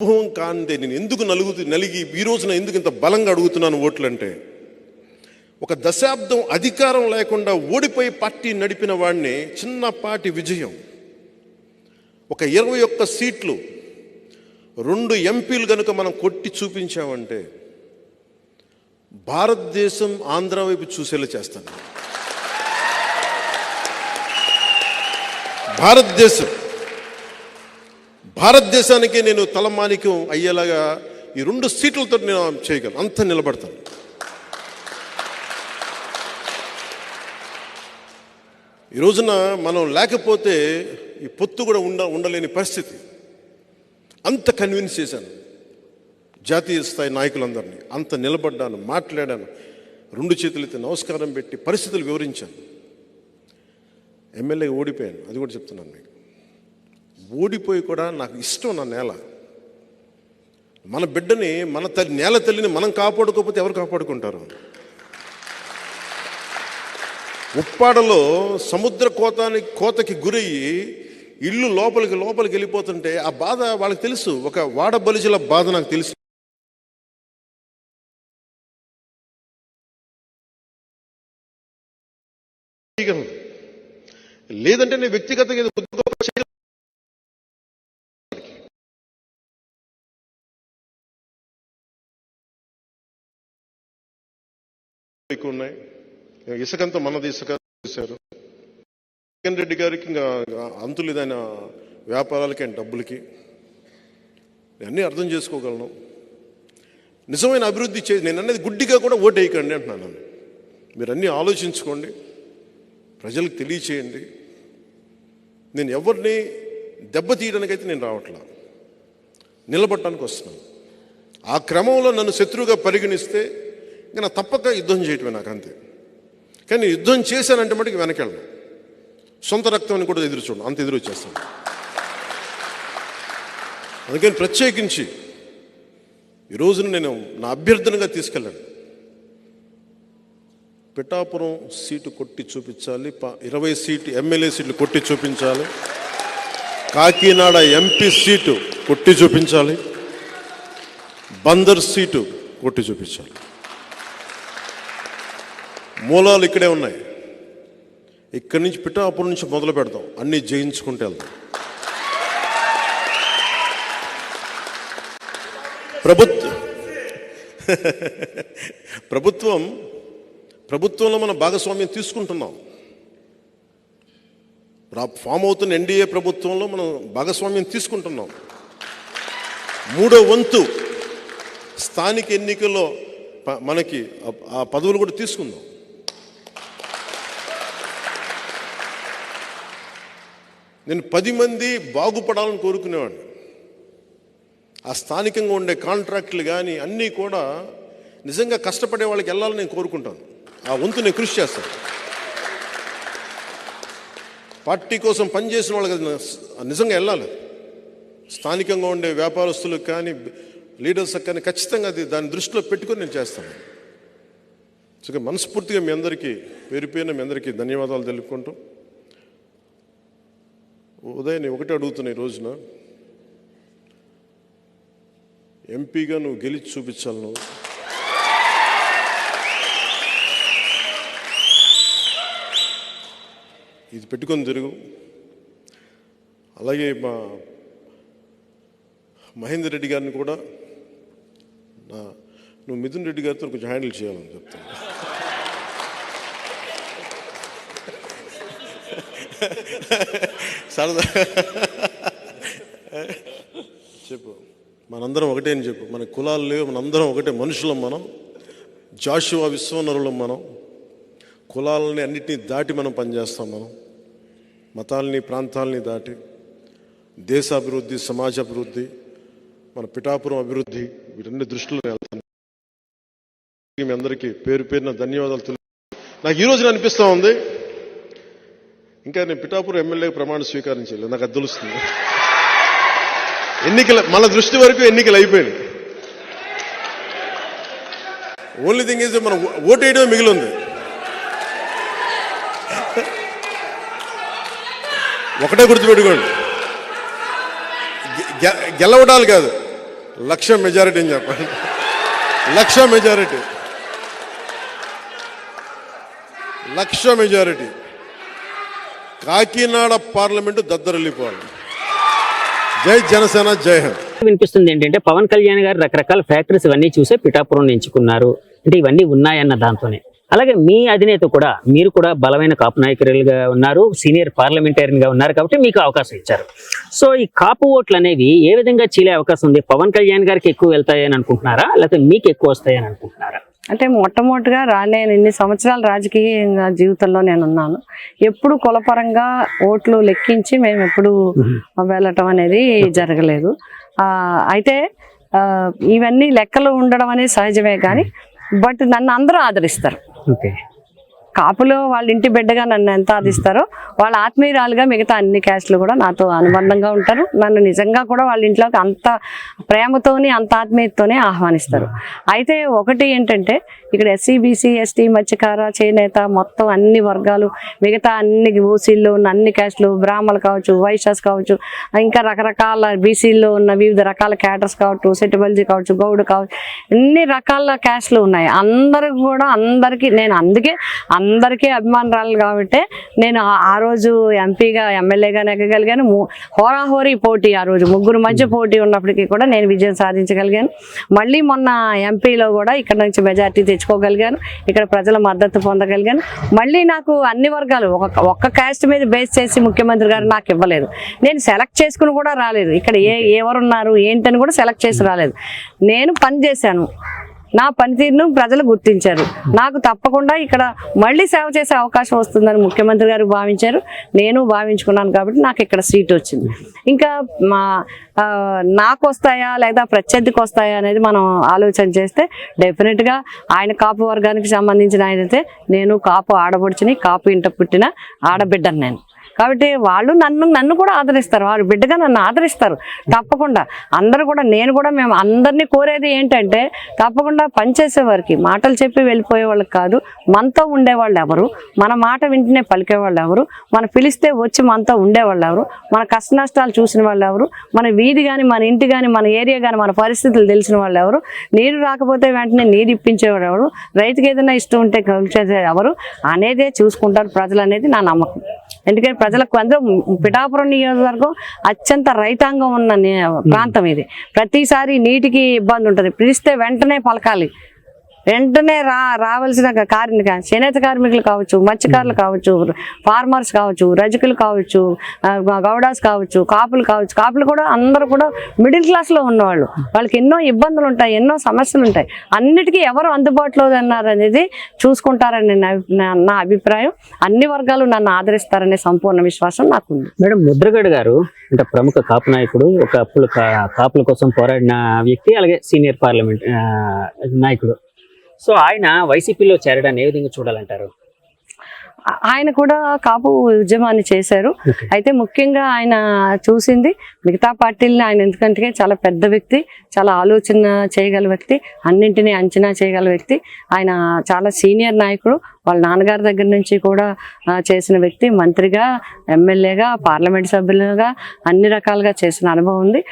అనుభవం కాందే నేను ఎందుకు నలిగి ఈ రోజున ఎందుకు ఇంత బలంగా అడుగుతున్నాను ఓట్లు అంటే, ఒక దశాబ్దం అధికారం లేకుండా ఓడిపోయి పార్టీ నడిపిన వాడిని చిన్నపాటి విజయం, ఒక 21 సీట్లు 2 ఎంపీలు కనుక మనం కొట్టి చూపించామంటే భారతదేశం ఆంధ్ర వైపు చూసేలా చేస్తాను. భారతదేశానికి నేను తలమానికం అయ్యేలాగా ఈ 2 సీట్లతో నేను చేయగలను, అంత నిలబడతాను. ఈ రోజున మనం లేకపోతే ఈ పొత్తు కూడా ఉండలేని పరిస్థితి. అంత కన్విన్స్ చేశాను జాతీయ స్థాయి నాయకులందరినీ, అంత నిలబడ్డాను, మాట్లాడాను, 2 చేతులైతే నమస్కారం పెట్టి పరిస్థితులు వివరించాను. ఎమ్మెల్యే ఓడిపోయాను, అది కూడా చెప్తున్నాను మీకు. ఓడిపోయి కూడా నాకు ఇష్టం నా నేల. మన బిడ్డని, మన నేల తల్లిని మనం కాపాడుకోకపోతే ఎవరు కాపాడుకుంటారు? ఉప్పాడలో సముద్ర కోతకి గురయ్యి ఇల్లు లోపలికి వెళ్ళిపోతుంటే ఆ బాధ వాళ్ళకి తెలుసు. ఒక వాడ బలిజల బాధ నాకు తెలుసు. లేదంటే నేను వ్యక్తిగతంగా ఎక్కువ ఉన్నాయి. ఇసుకంతా మనది, ఇసుక చేశారు. జగన్ రెడ్డి గారికి ఇంకా అంతులేదైన వ్యాపారాలకి అండ్ డబ్బులకి. అన్నీ అర్థం చేసుకోగలను. నిజమైన అభివృద్ధి నేను అనేది గుడ్డిగా కూడా ఓటు వేయకండి అంటున్నాను. మీరు అన్నీ ఆలోచించుకోండి, ప్రజలకు తెలియచేయండి. నేను ఎవరిని దెబ్బతీయడానికైతే నేను రావట్లా, నిలబడటానికి వస్తున్నాను. ఆ క్రమంలో నన్ను శత్రువుగా పరిగణిస్తే ఇంకా నా తప్పక యుద్ధం చేయటమే నాకు, అంతే. కానీ యుద్ధం చేశానంటే మటుకు వెనకెళ్ళను. సొంత రక్తాన్ని కూడా ఎదురు చూడను, అంత ఎదురు వచ్చేస్తాను. అందుకని ప్రత్యేకించి ఈ రోజున నేను నా అభ్యర్థనగా తీసుకెళ్ళాను. పిఠాపురం సీటు కొట్టి చూపించాలి, 20 సీట్లు ఎమ్మెల్యే సీట్లు కొట్టి చూపించాలి, కాకినాడ ఎంపీ సీటు కొట్టి చూపించాలి, బందర్ సీటు కొట్టి చూపించాలి. మూలాలు ఇక్కడే ఉన్నాయి. ఇక్కడి నుంచి పిఠాపురం నుంచి మొదలు పెడతాం, అన్నీ జయించుకుంటూ వెళ్తాం. ప్రభుత్వంలో మనం భాగస్వామ్యం తీసుకుంటున్నాం. ఫామ్ అవుతున్న ఎన్డీఏ ప్రభుత్వంలో మనం భాగస్వామ్యం తీసుకుంటున్నాం. 3వ వంతు స్థానిక ఎన్నికల్లో మనకి ఆ పదవులు కూడా తీసుకుందాం. నేను 10 మంది బాగుపడాలని కోరుకునేవాడిని. ఆ స్థానికంగా ఉండే కాంట్రాక్టులు కానీ అన్నీ కూడా నిజంగా కష్టపడే వాళ్ళకి వెళ్ళాలని నేను కోరుకుంటాను. ఆ వంతు నేను కృషి చేస్తాను. పార్టీ కోసం పనిచేసిన వాళ్ళకి నిజంగా వెళ్ళాలి. స్థానికంగా ఉండే వ్యాపారస్తులకు కానీ లీడర్స్కి కానీ ఖచ్చితంగా దాన్ని దృష్టిలో పెట్టుకొని నేను చేస్తాను. సో మనస్ఫూర్తిగా మీ అందరికీ పేరుపైన మీ అందరికీ ధన్యవాదాలు తెలుపుకుంటూ, ఉదయం నేను ఒకటే అడుగుతున్నా, ఈ రోజున ఎంపీగా నువ్వు గెలిచి చూపించాలి. నువ్వు ఇది పెట్టుకొని తిరుగు. అలాగే మా మహేందర్ రెడ్డి గారిని కూడా నువ్వు మిథున్ రెడ్డి గారితో కొంచెం హ్యాండిల్ చేయాలని చెప్తాను. సరదా చెప్పు, మనందరం ఒకటే అని చెప్పు. మన కులాలు లేవు, మనందరం ఒకటే మనుషులం. మనం జాషువా విశ్వనరులం. మనం కులాలని అన్నిటినీ దాటి మనం పనిచేస్తాం. మనం మతాలని ప్రాంతాలని దాటి దేశాభివృద్ధి, సమాజాభివృద్ధి, మన పిఠాపురం అభివృద్ధి, వీటన్ని దృష్టిలో వెళ్తాను. మీ అందరికీ పేరున ధన్యవాదాలు తెలుపు. నాకు ఈ రోజున అనిపిస్తూ ఉంది, ఇంకా నేను పిఠాపురం ఎమ్మెల్యే ప్రమాణ స్వీకారం చేయలేదు. నాకు అది తెలుస్తుంది. మన దృష్టి వరకు ఎన్నికలు అయిపోయింది. ఓన్లీ థింగ్ ఈజ్ మనం ఓటు వేయడమే మిగిలి ఉంది. ఒకటే గుర్తుపెట్టుకోండి, గెలవడాలు కాదు, లక్ష మెజారిటీ అని చెప్పండి. లక్ష మెజారిటీ, లక్ష మెజారిటీ. కాకినాడ పార్లమెంటు దద్దరిల్లిపోవాలి. జై జనసేన, జై హింద్. వినిపిస్తుంది ఏంటంటే పవన్ కళ్యాణ్ గారు రకరకాల ఫ్యాక్టరీస్ ఇవన్నీ చూసే పిఠాపురం ఎంచుకున్నారు అంటే ఇవన్నీ ఉన్నాయన్న దాంతోనే. అలాగే మీ అధినేత కూడా, మీరు కూడా బలమైన కాపు నాయకులుగా ఉన్నారు, సీనియర్ పార్లమెంటేరియన్ గా ఉన్నారు కాబట్టి మీకు అవకాశం ఇచ్చారు. సో ఈ కాపు ఓట్లు అనేవి ఏ విధంగా చీలే అవకాశం ఉంది? పవన్ కళ్యాణ్ గారికి ఎక్కువ వెళ్తాయని అనుకుంటున్నారా, లేకపోతే మీకు ఎక్కువ వస్తాయని అనుకుంటున్నారా? అంటే మొట్టమొదటిగా నేను ఇన్ని సంవత్సరాల రాజకీయ జీవితంలో నేను ఉన్నాను. ఎప్పుడు కులపరంగా ఓట్లు లెక్కించి మేము ఎప్పుడు వెళ్ళటం అనేది జరగలేదు. అయితే ఇవన్నీ లెక్కలు ఉండడం అనేది సహజమే, కానీ బట్ నన్ను అందరూ ఆదరిస్తారు. ఓకే, కాపులో వాళ్ళ ఇంటి బిడ్డగా నన్ను ఎంత ఆదిస్తారో వాళ్ళ ఆత్మీయురాలుగా మిగతా అన్ని క్యాస్ట్లు కూడా నాతో అనుబంధంగా ఉంటారు. నన్ను నిజంగా కూడా వాళ్ళ ఇంట్లోకి అంత ప్రేమతోని అంత ఆత్మీయతతోనే ఆహ్వానిస్తారు. అయితే ఒకటి ఏంటంటే ఇక్కడ ఎస్సీ బీసీ ఎస్టీ మత్స్యకార చేనేత మొత్తం అన్ని వర్గాలు, మిగతా అన్ని ఓసీల్లో ఉన్న అన్ని క్యాస్ట్లు, బ్రాహ్మణులు కావచ్చు, వైశ్యాస్ కావచ్చు, ఇంకా రకరకాల బీసీల్లో ఉన్న వివిధ రకాల క్యాటర్స్ కావచ్చు, సెటిబల్జీ కావచ్చు, గౌడ్ కావచ్చు, అన్ని రకాల క్యాస్ట్లు ఉన్నాయి. అందరికి కూడా నేను అందుకే అందరికీ అభిమానురాలు కాబట్టి నేను ఆ రోజు ఎంపీగా ఎమ్మెల్యేగా నెగ్గగలిగాను. హోరాహోరీ పోటీ, ఆ రోజు ముగ్గురు మధ్య పోటీ ఉన్నప్పటికీ కూడా నేను విజయం సాధించగలిగాను. మళ్ళీ మొన్న ఎంపీలో కూడా ఇక్కడ నుంచి మెజార్టీ తెచ్చుకోగలిగాను, ఇక్కడ ప్రజల మద్దతు పొందగలిగాను. మళ్ళీ నాకు అన్ని వర్గాలు ఒక్క క్యాస్ట్ మీద బేస్ చేసి ముఖ్యమంత్రి గారు నాకు ఇవ్వలేదు. నేను సెలెక్ట్ చేసుకుని కూడా రాలేదు. ఇక్కడ ఎవరున్నారు ఏంటని కూడా సెలెక్ట్ చేసి రాలేదు. నేను పని చేశాను, నా పనితీరును ప్రజలు గుర్తించారు. నాకు తప్పకుండా ఇక్కడ మళ్ళీ సేవ చేసే అవకాశం వస్తుందని ముఖ్యమంత్రి గారు భావించారు, నేను భావించుకున్నాను. కాబట్టి నాకు ఇక్కడ సీట్ వచ్చింది. ఇంకా నాకు వస్తాయా లేదా ప్రత్యర్థికి వస్తాయా అనేది మనం ఆలోచన చేస్తే డెఫినెట్గా ఆయన కాపు వర్గానికి సంబంధించిన ఆయనైతే, నేను కాపు ఆడబడుచుని, కాపు ఇంట పుట్టిన ఆడబిడ్డను నేను. కాబట్టి వాళ్ళు నన్ను కూడా ఆదరిస్తారు, వారు బిడ్డగా నన్ను ఆదరిస్తారు తప్పకుండా. అందరూ కూడా, నేను కూడా, మేము అందరినీ కోరేది ఏంటంటే తప్పకుండా పనిచేసేవారికి, మాటలు చెప్పి వెళ్ళిపోయే వాళ్ళకి కాదు, మనతో ఉండేవాళ్ళు ఎవరు, మన మాట వింటనే పలికేవాళ్ళు ఎవరు, మన పిలిస్తే వచ్చి మనతో ఉండేవాళ్ళు ఎవరు, మన కష్ట నష్టాలు చూసిన వాళ్ళు ఎవరు, మన వీధి కానీ, మన ఇంటి కానీ, మన ఏరియా కానీ, మన పరిస్థితులు తెలిసిన వాళ్ళు ఎవరు, నీరు రాకపోతే వెంటనే నీరు ఇప్పించేవాడు ఎవరు, రైతుకి ఏదైనా ఇష్టం ఉంటే కలిసేది ఎవరు అనేదే చూసుకుంటారు ప్రజలు అనేది నా నమ్మకం. ఎందుకంటే ప్రజలకు అందరూ పిఠాపురం నియోజకవర్గం అత్యంత రైతాంగం ఉన్న ప్రాంతం ఇది. ప్రతిసారి నీటికి ఇబ్బంది ఉంటుంది, పిలిస్తే వెంటనే పలకాలి, వెంటనే రావాల్సిన చేనేత కార్మికులు కావచ్చు, మత్స్యకారులు కావచ్చు, ఫార్మర్స్ కావచ్చు, రజకులు కావచ్చు, గౌడాస్ కావచ్చు, కాపులు కావచ్చు. కాపులు కూడా అందరూ కూడా మిడిల్ క్లాస్లో ఉన్నవాళ్ళు, వాళ్ళకి ఎన్నో ఇబ్బందులు ఉంటాయి, ఎన్నో సమస్యలు ఉంటాయి. అన్నిటికీ ఎవరు అందుబాటులో ఉన్నారు అనేది చూసుకుంటారని నా అభిప్రాయం. అన్ని వర్గాలు నన్ను ఆదరిస్తారనే సంపూర్ణ విశ్వాసం నాకు ఉంది. మేడం, ముద్రగడ గారు అంటే ప్రముఖ కాపు నాయకుడు, ఒక కాపుల కోసం పోరాడిన వ్యక్తి, అలాగే సీనియర్ పార్లమెంట్ నాయకుడు. సో ఆయన వైసీపీలో చేరడాన్ని ఏ విధంగా చూడాలంటారు? ఆయన కూడా కాపు ఉద్యమాన్ని చేశారు. అయితే ముఖ్యంగా ఆయన చూసింది మిగతా పార్టీలని. ఆయన ఎందుకంటే చాలా పెద్ద వ్యక్తి, చాలా ఆలోచన చేయగల వ్యక్తి, అన్నింటినీ అంచనా చేయగల వ్యక్తి. ఆయన చాలా సీనియర్ నాయకుడు, వాళ్ళ నాన్నగారి దగ్గర నుంచి కూడా చేసిన వ్యక్తి. మంత్రిగా, ఎమ్మెల్యేగా, పార్లమెంట్ సభ్యులుగా అన్ని రకాలుగా చేసిన అనుభవం ఉంది.